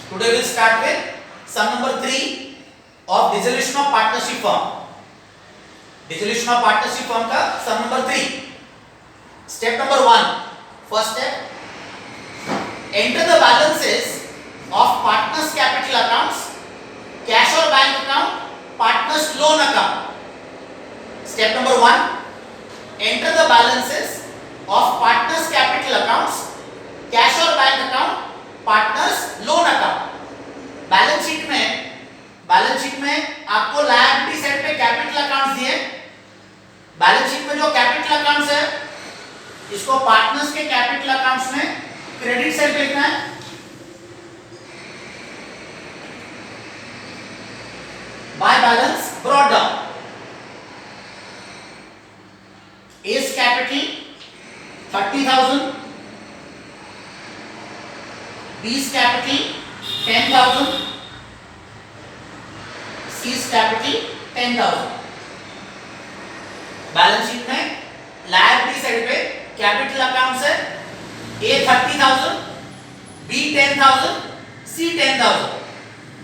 Today we'll start with sum number 3 of dissolution of partnership firm. Dissolution of partnership firm का sum number 3. Step number 1. First step. Enter the balances of partners capital accounts, cash or bank account, partners loan account. Step number 1. Enter the balances of partners capital accounts, cash or bank account, partners loan account. Balance sheet में आपको liability side पे capital accounts दिए. Balance sheet में जो capital accounts है इसको partners के capital accounts में क्रेडिट साइड पे लिखना है. By balance brought down. S capital 30,000, B's capital 10,000, C's capital 10,000. Balance sheet में लायबिलिटी साइड पे कैपिटल अकाउंट्स है A 30,000, B 10,000, C 10,000.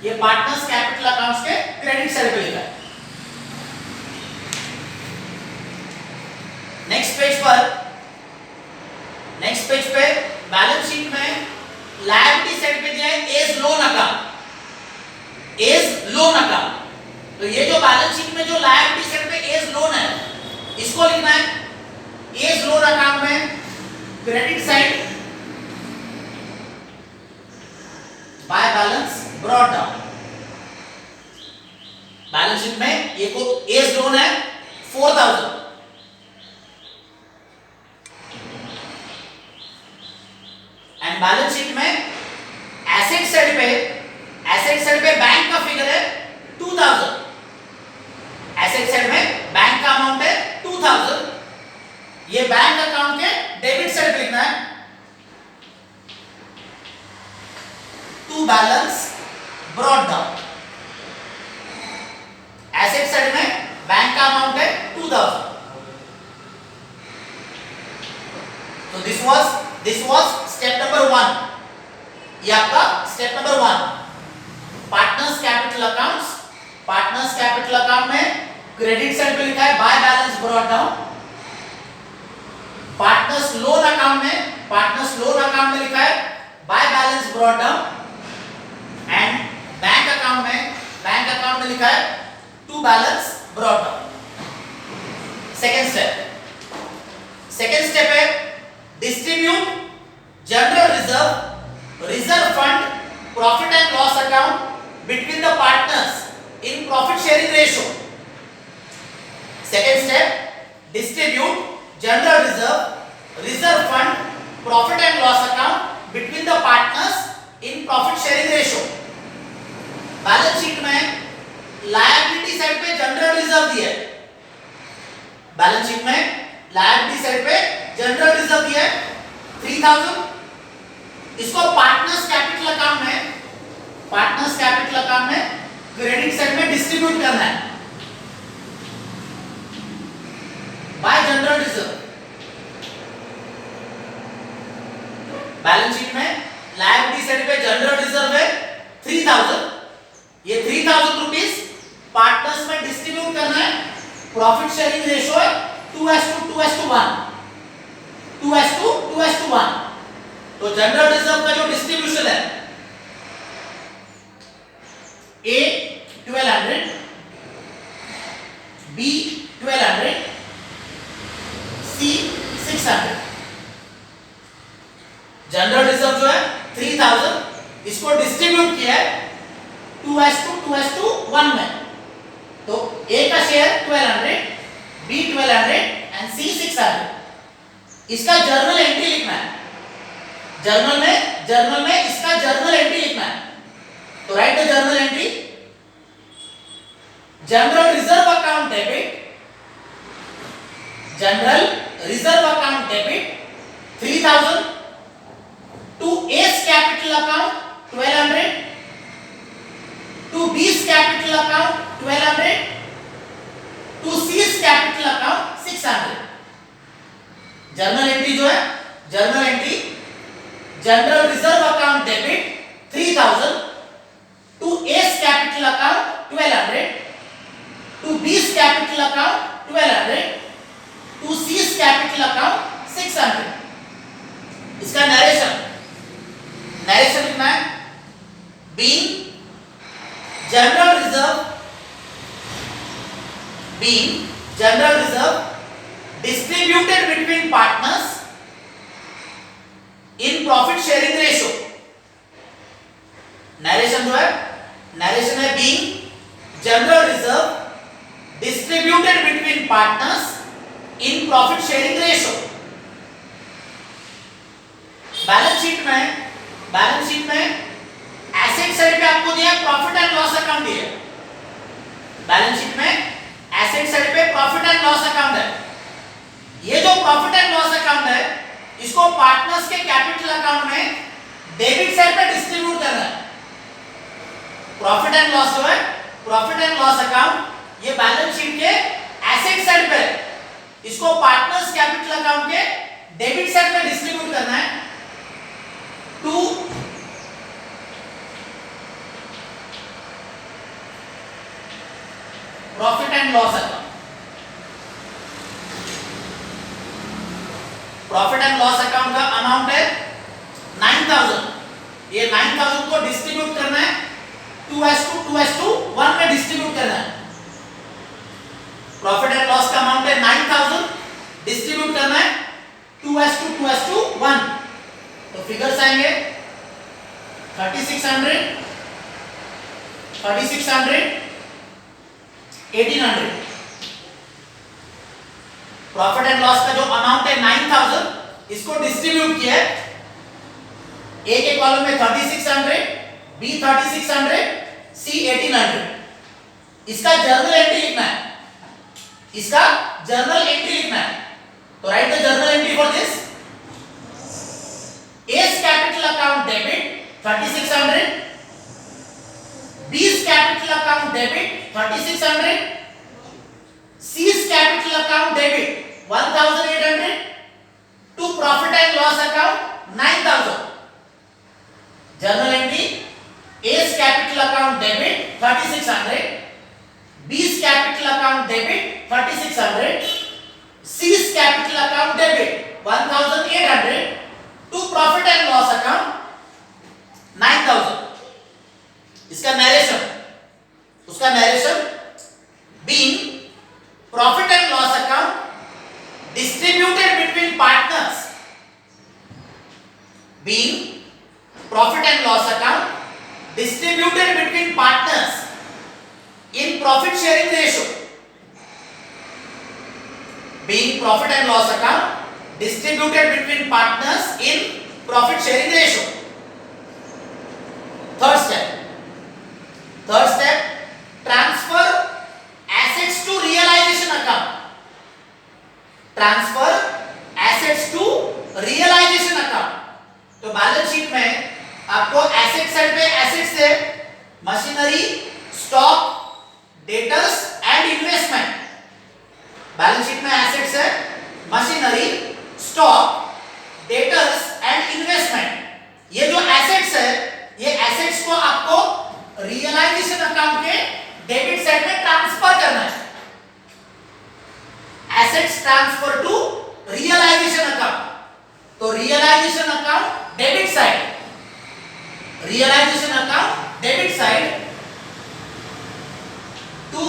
ये पार्टनर्स कैपिटल अकाउंट्स के क्रेडिट साइड पे लिखा है. नेक्स्ट पेज पे बैलेंस शीट में लायबिलिटी साइड पे दिया है as loan account. As loan account. तो ये जो बैलेंस शीट में जो लायबिलिटी साइड पे एज लोन है इसको लिखना है. एज लोन अकाउंट में credit side by balance brought down. Balance sheet में ये को एज लोन है 4,000. एंड बैलेंस शीट में एसेट साइड पे बैंक का फिगर है 2,000. एसेट साइड में बैंक का अमाउंट है 2,000. ये बैंक अकाउंट के डेबिट साइड पे लिखना है. To balance brought down. Asset side में बैंक का अमाउंट है 2,000. तो दिस वाज स्टेप नंबर 1. ये आपका step number 1. Partners capital account में क्रेडिट साइड पे लिखा है by balance brought down. Partners loan account में लिखा है by balance brought down. And bank account में लिखा है to balance brought down. Second step है distribute general reserve fund, profit and loss account between the partners in profit sharing ratio. Second step, distribute general reserve fund, profit and loss account between the partners in profit sharing ratio. Balance sheet में liability side पे general reserve दिया है. Balance sheet में liability side पे general reserve दिया है 3,000. इसको partners capital account में क्रेडिट साइड में डिस्ट्रीब्यूट करना है bye general reserve. Balance sheet में लायबिलिटी साइड पे जनरल रिजर्व है 3,000. ये 3,000 रुपीस पार्टनर्स में डिस्ट्रीब्यूट करना है. प्रॉफिट शेयरिंग रेशियो है 2:1. तो जनरल रिजर्व का जो डिस्ट्रीब्यूशन है A 1,200, B 1,200, C 600. General reserve जो है 3,000, इसको डिस्ट्रीब्यूट किया है 2:1 में. तो A का शेयर 1,200, B 1,200 एंड C 600. इसका जर्नल एंट्री लिखना है. जर्नल में इसका जर्नल एंट्री लिखना है. तो write the journal entry. General reserve account debit 3,000 to A's capital account 1,200, to B's capital account 1,200, to C's capital account 600. Journal entry जो है general reserve account debit 3,000 capital account 1200, to C's capital account 600। इसका narration लिखना है, being general reserve distributed between partners in profit sharing ratio. Narration जो है, narration है being general reserve distributed between partners in profit sharing ratio. Balance sheet में asset side पे आपको दिया प्रॉफिट एंड लॉस अकाउंट दिया। बैलेंस शीट में asset side पे प्रॉफिट एंड लॉस अकाउंट है। ये जो प्रॉफिट एंड लॉस अकाउंट है, इसको पार्टनर्स के कैपिटल अकाउंट में डेबिट साइड पे डिस्ट्रीब्यूट करना है। प्रॉफिट एंड लॉस जो है, प्रॉफिट एंड लॉस अकाउंट, ये बैलेंस शीट के एसेट साइड पे, इसको पार्टनर्स कैपिटल अकाउंट के डेबिट साइड पे डिस्ट्रीब्यूट करना है to profit and loss account. Profit and loss account का अमाउंट है 9000। ये 9000 को डिस्ट्रीब्यूट करना है 2:1 में डिस्ट्रीब्यूट करना है। प्रॉफिट एंड लॉस का अमाउंट है 9000, डिस्ट्रीब्यूट करना है 2:1। तो फिगर्स आएंगे 3600, 1800। प्रॉफिट एंड लॉस का जो अमाउंट है 9000, इसको डिस्ट्रीब्यूट किया है। ए के कॉलम में 3600, बी 3600, सी 1800। इसका जर्नल एंट्री लिखना है, तो write the journal entry for this. A's capital account debit 3600, B's capital account debit 3600, C's capital account debit 1800, to profit and loss account 9000। journal entry, A's capital account debit 3600, B's capital account debit 3600, C's capital account debit 1800, to profit and loss account 9000। इसका narration being profit and loss account distributed between partners, being profit and loss account distributed between partners in profit sharing ratio, being profit and loss account distributed between partners in profit sharing ratio। Third step, transfer assets to realization account। Transfer assets to realisation account. तो balance sheet में आपको asset side पे assets है machinery, stock, debtors and investment. Balance sheet में assets है machinery, stock, debtors and investment. ये जो assets है, ये एसेट्स को आपको रियलाइजेशन अकाउंट के डेबिट साइड में ट्रांसफर करना है। Assets transfer to realisation account. तो realisation account debit side, to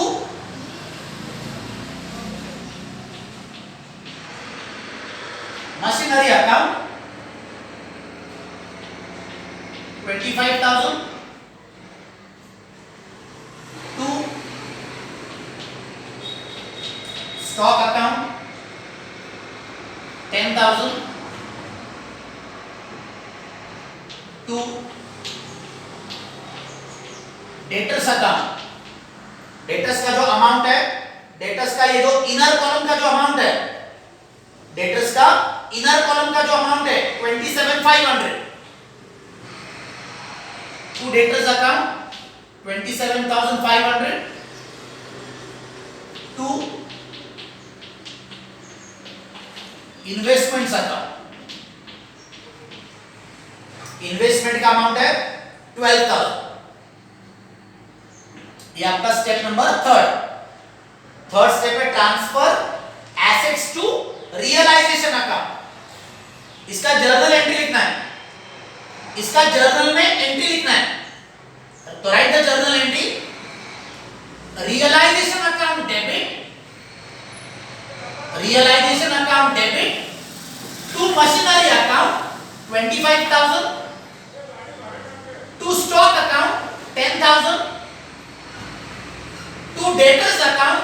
machinery account 25,000, to stock account 10,000, to debtors account. Debtors का जो अमाउंट है, डेटर्स का ये जो इनर कॉलम का जो अमाउंट है, डेटर्स का इनर कॉलम का जो अमाउंट है 27,500, to debtors account 27,500, to investments account. Investment का अमाउंट है 12,000। ये आपका स्टेप नंबर 3। थर्ड स्टेप है transfer assets to realisation account. इसका जर्नल एंट्री लिखना है, इसका जर्नल में एंट्री लिखना है। तो write the journal entry, realisation account debit, realisation account debit to machinery account 25,000, to stock account 10,000, to debtors account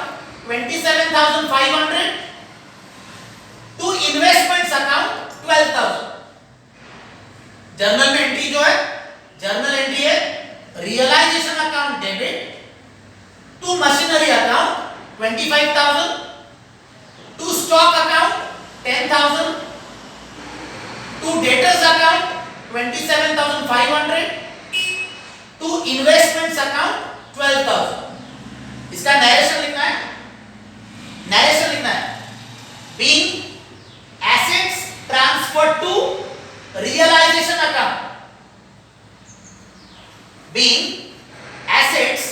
27,500, to investments account 12,000। Journal में entry जो है, जर्नल एंट्री है realisation account debit to machinery account 25,000, to stock account 10,000, to debtors account 27,500, to investments account 12,000। इसका narration लिखना है, narration लिखना है, being assets transferred to realisation account, being assets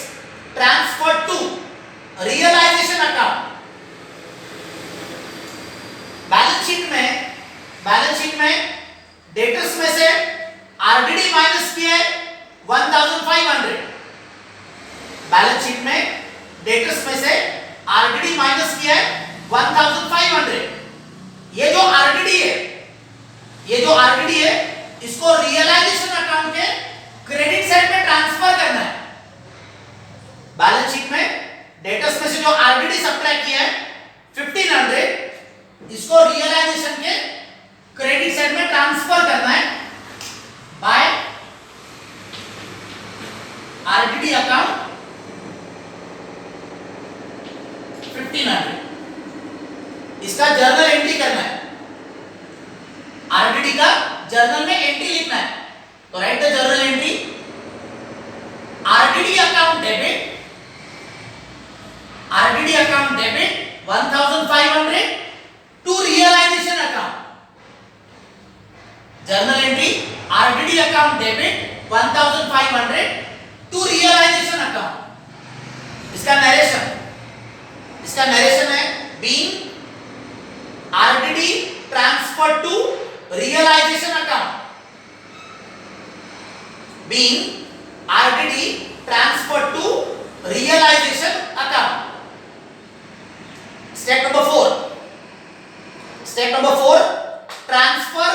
transferred to realisation account. Balance sheet में debtors में से RDD minus किया है 1,500। बैलेंस शीट में डेटर्स में से आरडीडी माइनस किया है 1,500। ये जो आरडीडी है, ये जो आरडीडी है, इसको रियलाइजेशन अकाउंट के क्रेडिट साइड में ट्रांसफर करना है। बैलेंस शीट में डेटर्स में से जो आरडीडी सब्ट्रैक्ट किया है 1,500, इसको रियलाइजेशन के क्रेडिट साइड में ट्रांसफर करना है बाय आरडीडी अकाउंट 1,500। इसका जर्नल एंट्री करना है, आरडीडी का जर्नल में एंट्री लिखना है। तो write the journal entry, RDD account debit, RDD account debit 1,500 to realisation account. Journal entry RDD account debit 1,500 to realisation account. इसका नरेशन, इसका नरेशन है being RDD transferred to realisation account, being RDD transferred to realisation account. Step number 4, step number 4, transfer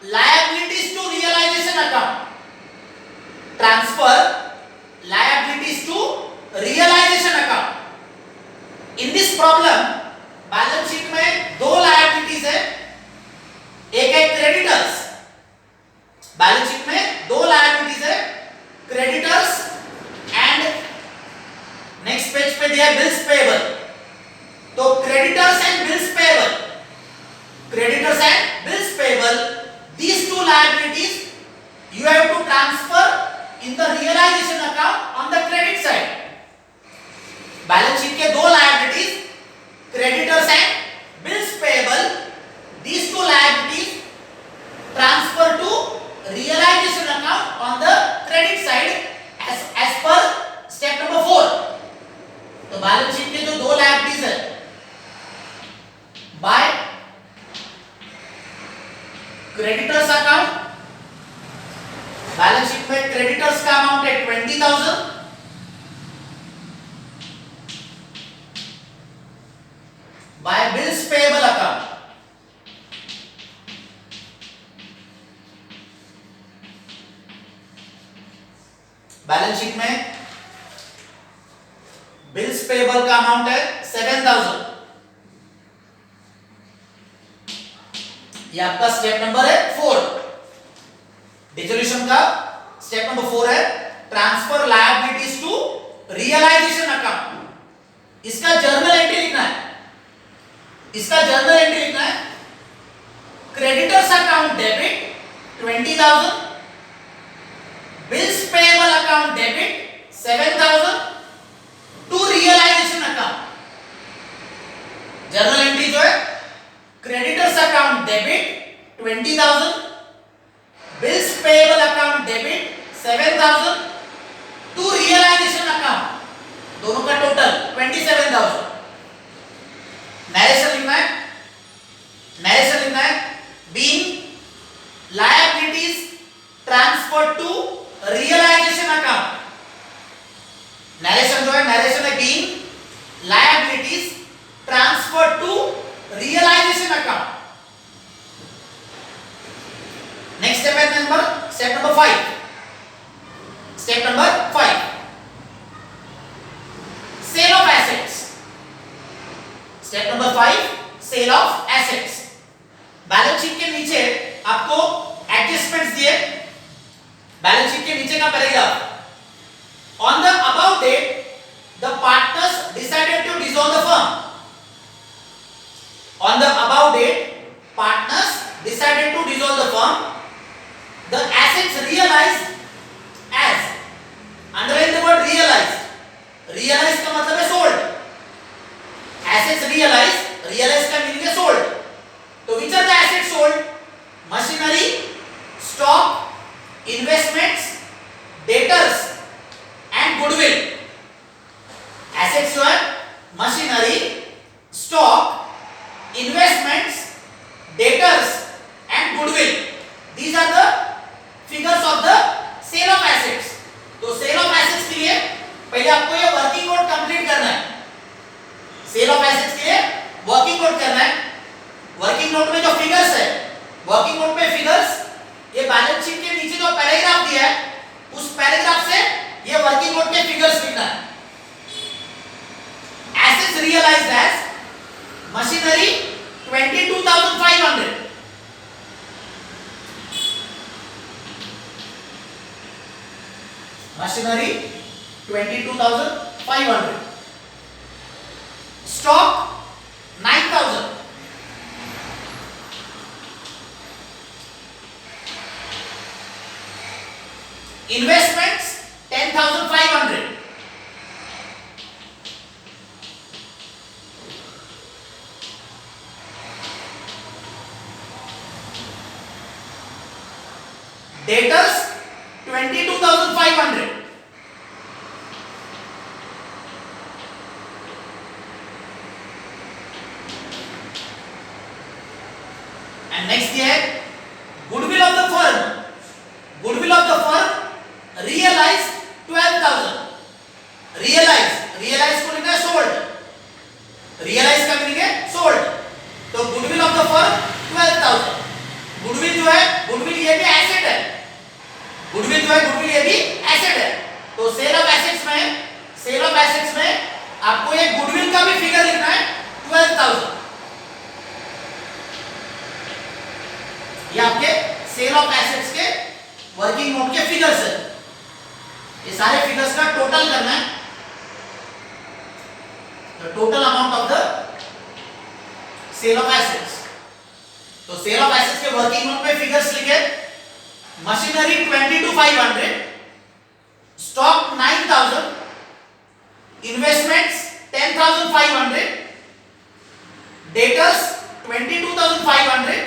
liabilities to realization account, transfer liabilities to realization account। in this problem balance sheet में दो liabilities है, एक है creditors, balance sheet में दो liabilities है, creditors and next page पे दिया है bills payable। तो creditors and bills payable, creditors and bills payable, these two liabilities you have to transfer in the realization account on the credit side। Balance sheet के दो liabilities, creditors and bills payable, these two liabilities transfer to realization account on the credit side as per step number 4। तो balance sheet के जो दो liabilities है, by creditors account, balance sheet में creditors का amount है 20,000, by bills payable account, balance sheet में bills payable का अमाउंट है 7,000। ये आपका स्टेप नंबर है 4। डिसोल्यूशन का स्टेप नंबर 4 है transfer liabilities to realisation account. इसका जर्नल एंट्री लिखना है, इसका जर्नल एंट्री लिखना है, creditors account debit 20,000, bills payable account debit 7,000 to realisation account. Journal entry जो है creditors account debit 20,000, bills payable account debit 7,000 to realisation account, दोनों का टोटल 27,000। नरेशन लिखना है, नरेशन लिखना है, being liabilities transferred to realization account. Narration जो है, नरेशन है being liabilities transferred to realization account. Next step है step number 5. Step number 5, sale of assets. Step number 5, sale of assets. Balance sheet के नीचे आपको adjustments दिए, balance sheet के नीचे का paragraph, on the above date the partners decided to dissolve the firm. On the above date partners decided to dissolve the firm. The assets realised as, underline the word realised. Realise का मतलब है sold. Assets realised, realise का meaning है sold. तो which are the assets sold? Machinery, stock, investments, debtors and goodwill. Assets जो है machinery, stock, investments, debtors and goodwill. These are the figures of the sale of assets. तो sale of assets के लिए पहले आपको ये working note complete करना है. सेल ऑफ एसेट्स के लिए वर्किंग नोट करना है. वर्किंग नोट में जो फिगर्स है, वर्किंग नोट में फिगर्स, ये बैलेंस शीट के नीचे जो पैराग्राफ दिया है उस पैराग्राफ से ये वर्किंग नोट के फिगर्स लिखना है. Assets realised as machinery 22,500, machinery 22,500, stock 9,000, investments 10,500, debtors 22,500, and next here goodwill of the firm. Goodwill of the firm realized 12,000. realize को लिखना है sold. realize का मीनिंग है sold. तो goodwill of the firm 12,000. goodwill जो है, goodwill ये भी asset है. goodwill जो है, goodwill ये भी asset है. तो sale of assets में आपको ये goodwill का भी फिगर लिखना है 12,000. ये आपके sale of assets के वर्किंग नोट के फिगर्स है. ये सारे फिगर्स का टोटल करना है. The total amount of the sale of assets. तो सेल ऑफ एसेट्स के वर्किंग नोट में फिगर्स लिखे, machinery 22,500, stock 9,000, investments 10,500, debtors 22,500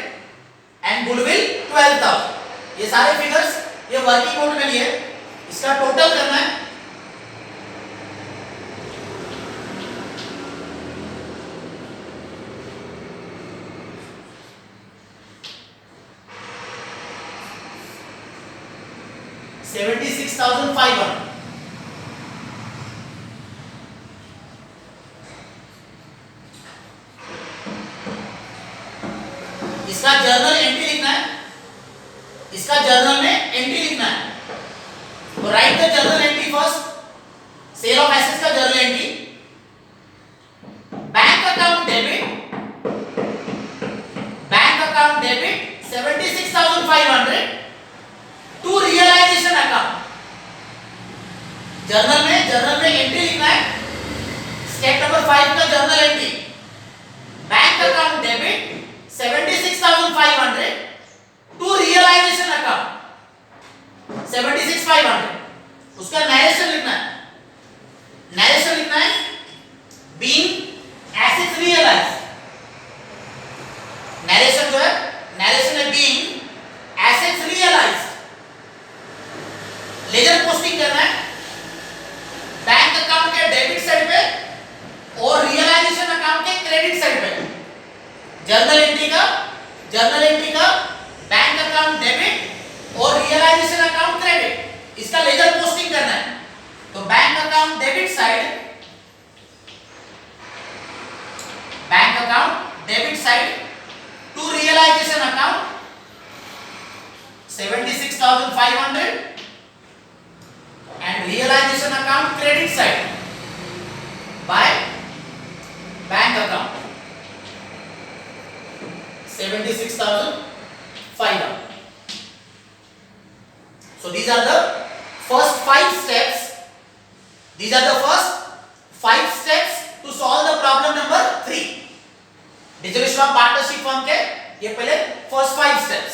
and goodwill 12,000. ये सारे फिगर्स ये वर्किंग नोट में लिए, इसका टोटल करना है. $76,500. इसका जर्नल एंट्री लिखना है, इसका जर्नल में एंट्री लिखना है. तो write the journal entry first. Sale of assets का journal entry, bank account debit 76,500 to realisation account. Journal में एंट्री लिखना है. स्टेप नंबर 5 का journal entry, bank account debit 76,500 to realisation account 76,500. उसका नरेशन लिखना है. नरेशन लिखना है बीइंग एसेट्स रियलाइज्ड. नरेशन जो है, नरेशन है being assets realised. Ledger posting करना है बैंक अकाउंट के डेबिट साइड पे और रियलाइजेशन अकाउंट के क्रेडिट साइड पे. जर्नल एंट्री का बैंक अकाउंट डेबिट और रियलाइजेशन अकाउंट क्रेडिट, इसका लेजर पोस्टिंग करना है। तो bank account debit side, to realisation account 76,500 and realization account credit side by bank account 76,500. So these are the first 5 steps. These are the first 5 steps to solve the problem number 3. Dissolution of partnership firm के ये पहले first 5 steps.